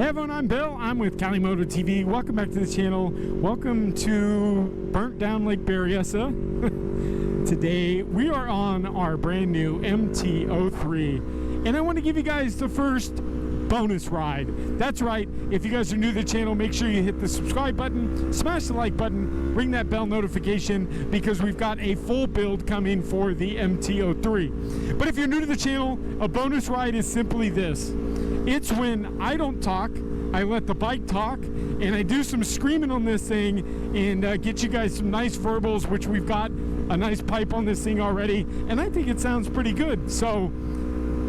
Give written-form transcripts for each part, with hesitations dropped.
Hey everyone, I'm Bill. I'm with Cali Moto TV. Welcome back to the channel. Welcome to Burnt Down Lake Berryessa. Today we are on our brand new MT-03, and I want to give you guys the first bonus ride. That's right, if you guys are new to the channel, make sure you hit the subscribe button, smash the like button, ring that bell notification, because we've got a full build coming for the MT-03. But if you're new to the channel, a bonus ride is simply this. It's when I don't talk, I let the bike talk, and I do some screaming on this thing and get you guys some nice verbals, which we've got a nice pipe on this thing already, and I think it sounds pretty good. So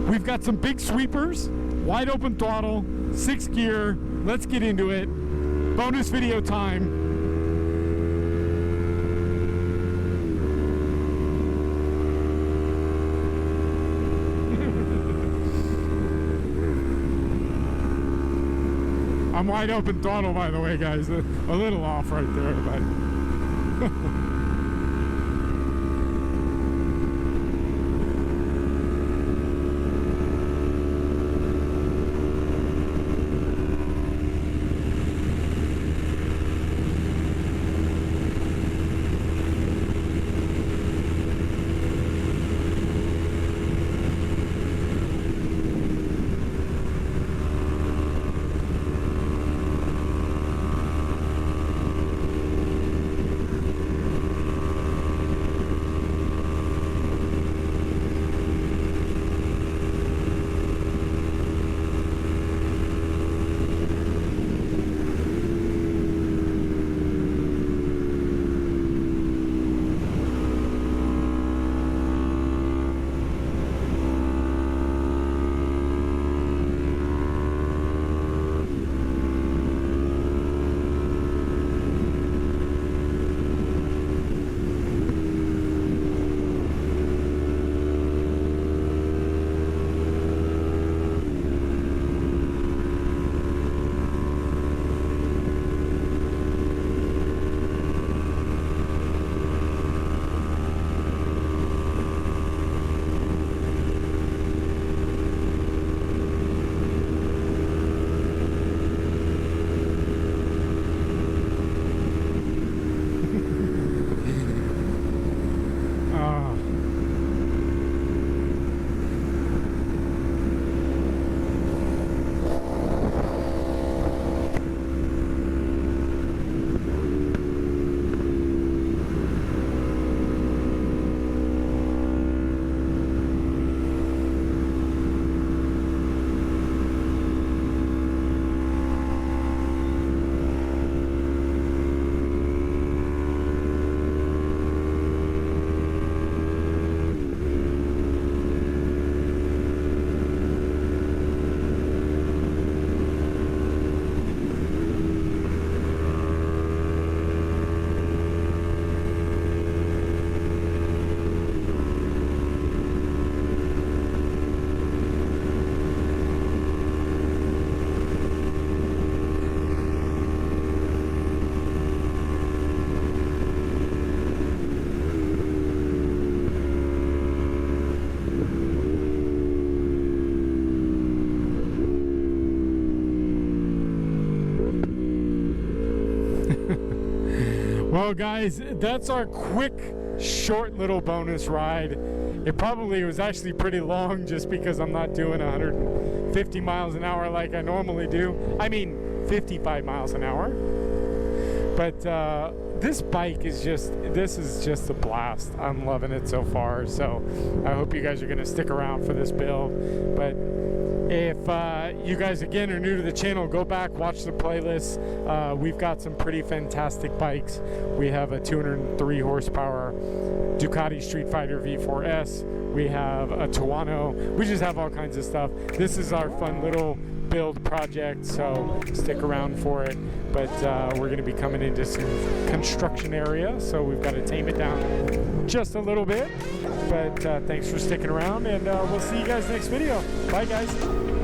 we've got some big sweepers, wide open throttle, 6 gear. Let's get into it. Bonus video time. I'm wide open throttle, by the way, guys. A little off right there, but well, guys, that's our quick, short little bonus ride. It probably was actually pretty long just because I'm not doing 150 miles an hour like I normally do. I mean, 55 miles an hour. But this bike is this is just a blast. I'm loving it so far. So I hope you guys are going to stick around for this build. But if you guys, again, are new to the channel, go back, watch the playlist. We've got some pretty fantastic bikes. We have a 203 horsepower Ducati Street Fighter V4S. We have a Tuono. We just have all kinds of stuff. This is our fun little build project, so stick around for it. But we're going to be coming into some construction area, so we've got to tame it down just a little bit. But thanks for sticking around, and we'll see you guys next video. Bye, guys.